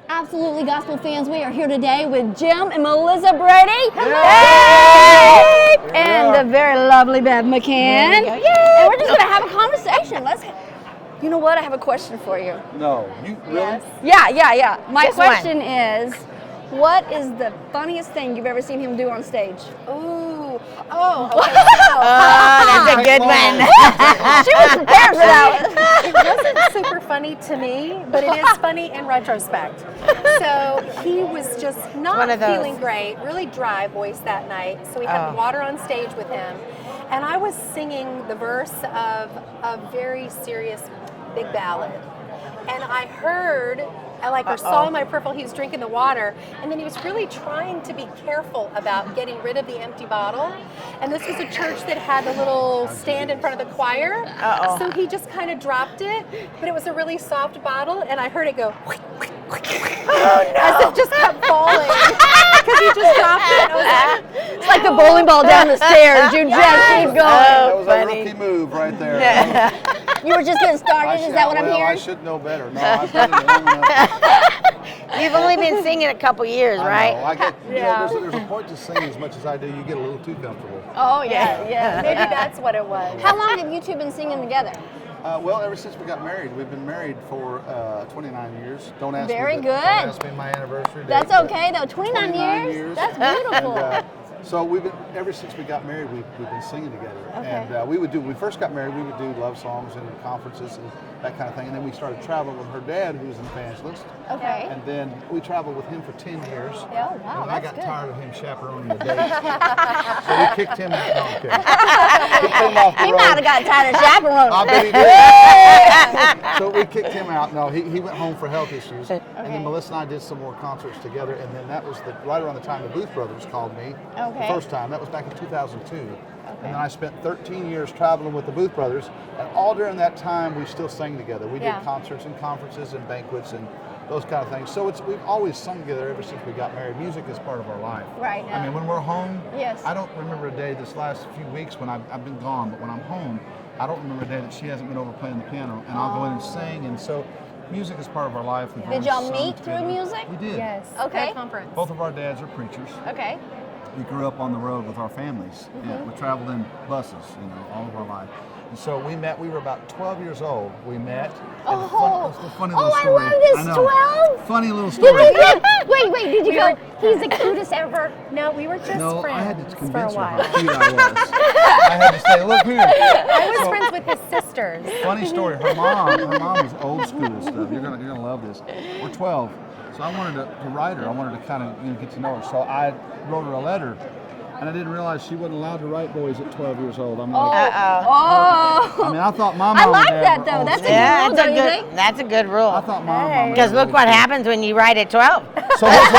Absolutely Gospel fans, we are here today with Jim and Melissa Brady. Yay! And the very lovely Bev McCann. Yay! And we're just going to have a conversation. You know what? I have a question for you. No, you really? Yes. Yeah. My Just question is, what is the funniest thing you've ever seen him do on stage? Ooh. Oh, okay. That's a good one. She was prepared for that one. It wasn't super funny to me, but it is funny in retrospect. So he was just not One of those. feeling great, really dry voice that night. So we had water on stage with him. And I was singing the verse of a very serious big ballad. And I heard, or saw in my peripheral, he was drinking the water, and then he was really trying to be careful about getting rid of the empty bottle. And this was a church that had a little stand in front of the choir. So he just kind of dropped it, but it was a really soft bottle, and I heard it go, as it just kept falling, because he just dropped it. I was like, It's like the bowling ball down the stairs. You just keep going. That was a rookie move right there. You were just getting started. Is that what I'm I hearing? should know better. No, I've done it long enough. You've only been singing a couple years, right? I know. I get, there's a point to singing as much as I do. You get a little too comfortable. Oh, yeah. maybe that's what it was. How long have you two been singing together? Well, ever since we got married, we've been married for 29 years. Don't ask Very me. good. Don't ask me my anniversary date. That's but okay, though. 29 years? That's beautiful. And, so we've been, ever since we got married, we've been singing together. Okay. And when we first got married, we would do love songs and conferences and that kind of thing. And then we started traveling with her dad, who was an evangelist. Okay. And then we traveled with him for 10 years. Oh, wow, And I that's got good. tired of him chaperoning the dates. So we kicked him out. No, I'm kidding. Kicked him off the He road. might have got tired of chaperoning. I bet he did. So we kicked him out. No, he went home for health issues. And then Melissa and I did some more concerts together. And then that was right around the time the Booth Brothers called me. Okay. The first time. That was back in 2002. And then I spent 13 years traveling with the Booth Brothers. And all during that time, we still sang together. We did concerts and conferences and banquets and those kind of things. So we've always sung together ever since we got married. Music is part of our life. Right. I mean, when we're home, Yes. I don't remember a day this last few weeks when I've been gone, but when I'm home, I don't remember a day that she hasn't been over playing the piano, and I'll go in and sing. And so music is part of our life. We've Did always y'all sung meet through together. music? We did. Yes. Okay. At conference. Both of our dads are preachers. Okay. We grew up on the road with our families. Yeah, we traveled in buses, all of our life. And so we met, we were about 12 years old. We met. And it's a funny little I story. love this, I know. 12. Funny little story. Wait, did you go, he's the cutest ever? No, we were just No, friends I had to for a convince her while. how cute I was. I had to say, look here. I was friends with his sisters. Funny story. Her mom was old school and stuff. You're gonna love this. We're 12, so I wanted to write her. I wanted to kind of get to know her. So I wrote her a letter, and I didn't realize she wasn't allowed to write boys at 12 years old. I'm like, Oh. I mean, I thought my mom I like and dad that, were though. old That's a school. Yeah, good rule, don't you think? that's a good rule. I thought my mom. Because look what happens when you write at 12. So here's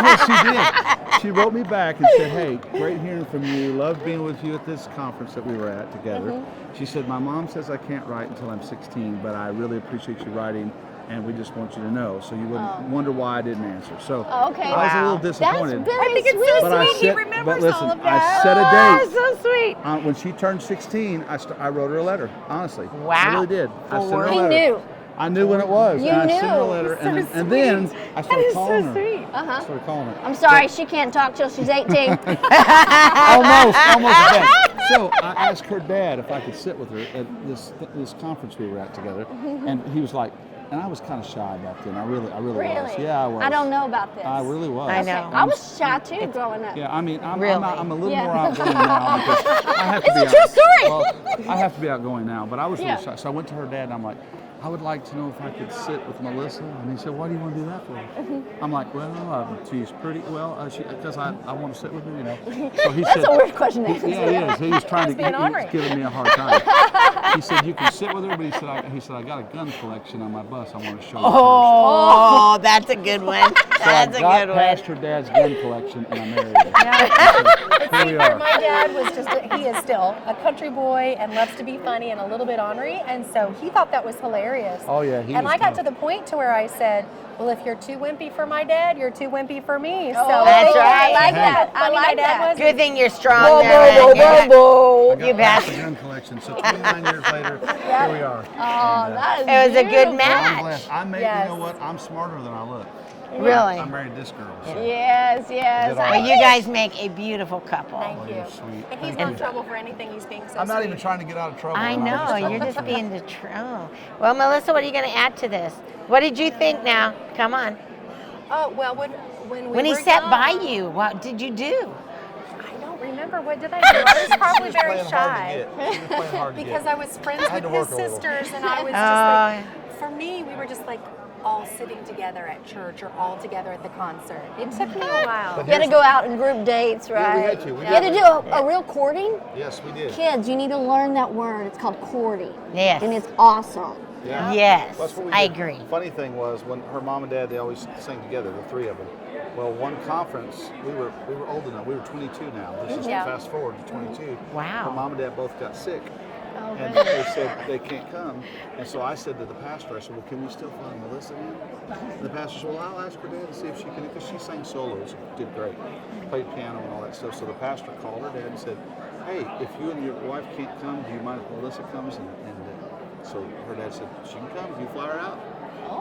what she did. She wrote me back and said, hey, great hearing from you. Loved being with you at this conference that we were at together. She said, my mom says I can't write until I'm 16, but I really appreciate you writing, and we just want you to know, so you wouldn't wonder why I didn't answer. So Okay. I was a little That's disappointed. very I think it's sweet. so But sweet. He remembers but listen, all of I that. set a Oh, date. so sweet. When she turned 16, I wrote her a letter, honestly. Wow. I really did. I sent her a He letter. knew. I knew when it was. You and I sent her a knew. letter, and, So and then sweet. I started calling her. sweet. I started calling her. I'm sorry, she can't talk till she's 18. Almost that. So I asked her dad if I could sit with her at this conference we were at together, and he was like, and I was kind of shy back then. I really was. Really? Yeah, I was. I don't know about this. I really was. I know. I was shy too growing up. Yeah, I mean, I'm Really? a little Yeah. more outgoing now because I have to be. It's a true story. Well, I have to be outgoing now, but I was Yeah. really shy. So I went to her dad and I'm like, I would like to know if I could sit with Melissa. And he said, why do you want to do that for? I'm like, well, she's pretty, because I want to sit with her, So he That's said, a weird question to answer. Yeah, he is. He was trying to being honoring. he's giving me a hard time. He said, you can sit with her, but he said, I got a gun collection on my bus I want to show you Oh, that's a good one. first. That's So a I good got one. past her dad's gun collection and I married her. So, here we are. My dad was he is still a country boy and loves to be funny and a little bit ornery, and so he thought that was hilarious. Oh, yeah, he And was I got tough. to the point to where I said, well, if you're too wimpy for my dad, you're too wimpy for me. So That's right. I like Hey. that. I Funny my like dad that. was. Good thing you're strong Whoa, there. whoa, man. whoa, whoa, whoa. I got You past bet. the gun collection. So 29 years years later, here we are. Oh, that is It was a good beautiful. match. I'm blessed. Yes. You know what? I'm smarter than I look. Really? I married this girl. So. Yes, yes. Did all Well, you guys make a beautiful couple. Thank you. you're sweet. And he's Thank not in you. trouble for anything. He's being so I'm not sweet. even trying to get out of trouble. I and I'm know, telling you're the just truth. being the truth. Well, Melissa, what are you going to add to this? What did you think now? Come on. Oh, well, when we When he were sat young, by you, what did you do? I don't remember. What did I do? I was probably very Playing hard to shy. get. She was playing hard to Because get. I was friends I had with to his work a little. sisters, and I was Oh. just like, for me, we were just like all sitting together at church or all together at the concert. It took me a while. You had to go out and group dates, right? Yeah, we had to. We You had to did. do a real courting? Yes, we did. Kids, you need to learn that word. It's called courting. Yes. And it's awesome. Yeah. Yes, That's what we I did. agree. Funny thing was when her mom and dad, they always sang together, the three of them. Well, one conference, we were old enough. We were 22 now. This is Yeah. fast forward to 22. Wow. Her mom and dad both got sick. Oh, And really? they said they can't come. And so I said to the pastor, I said, well, can we still fly Melissa in? And the pastor said, well, I'll ask her dad to see if she can, because she sang solos, did great, played piano and all that stuff. So the pastor called her dad and said, hey, if you and your wife can't come, do you mind if Melissa comes? And so her dad said, she can come, you fly her out.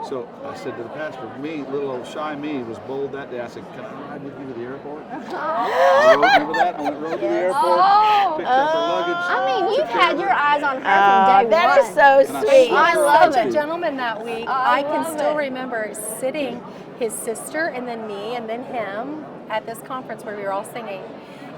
So I said to the pastor, me, little old shy me, was bold that day. I said, can I ride with you to the airport? Remember that? I went rode to the airport, picked up her luggage. I mean, you've took care had of your her. eyes on her Oh, from day that one. is so And I sweet. I saw her love Such it. a gentleman that week. I I can love still it. remember sitting his sister and then me and then him at this conference where we were all singing.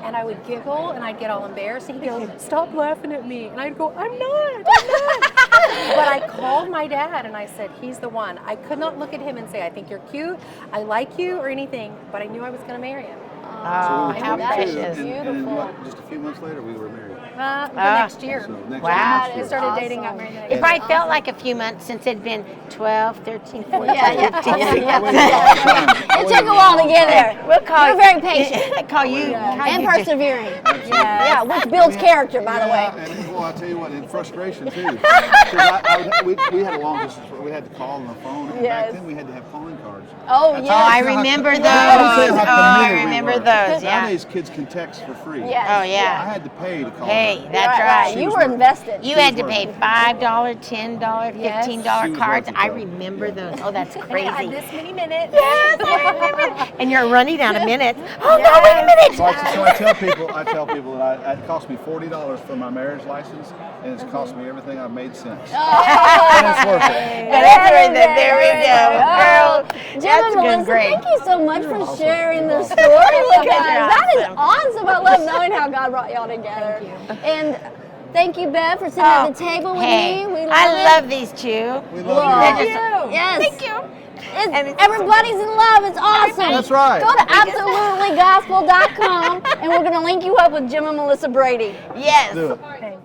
And I would giggle and I'd get all embarrassed. And he'd go, stop laughing at me. And I'd go, I'm not. But I called my dad and I said, he's the one. I could not look at him and say, I think you're cute, I like you, or anything. But I knew I was going to marry him. So Oh, we were how 22, precious. and what, just a few months later, we were married. The next year. So next Wow. year, We next started year. dating, got married the next It year. probably felt like a few months since it'd been 12, 13, 14, Yeah, 15. yeah, yeah. I waited a long time. It took a while to get there. We'll call You're very patient. I call you. And just- persevering. Yeah, which builds character, by the way. And well, I tell you what, in frustration too. 'Cause we had a long distance. We had to call on the phone. And Yes. back then we had to have calling cards. Oh, That's yeah. how I how- remember I'll those. tell you how Oh, I committed we remember were. those, yeah. Nowadays, kids can text for free. Yes. Oh, I yeah. had to pay to call. Hey, her. that's right. You was were worth it. invested. You She had was to worth pay it. $5, $10, Yes. $15 She was cards. worth it, I though. remember those. Oh, that's And it had crazy. this many minutes. Yes, I remember. And you're running out of minutes. Oh, no, wait a minute. So I tell people that it cost me $40 for my marriage license, and it's cost me everything I've made since. And it's worth it. That's right. There we go. Oh, Girl, Jim that's and been Melissa, great. thank you so much for awesome. sharing You're this awesome. story with us. You're That is awesome. awesome. I love knowing how God brought y'all together. Thank you. And thank you, Bev, for sitting at the table with Hey, me. We love I it. love these two. We Well, love you. Yes. Thank you. Everybody's in love. It's awesome. That's right. Go to absolutelygospel.com and we're going to link you up with Jim and Melissa Brady. Yes. Do it. Thanks.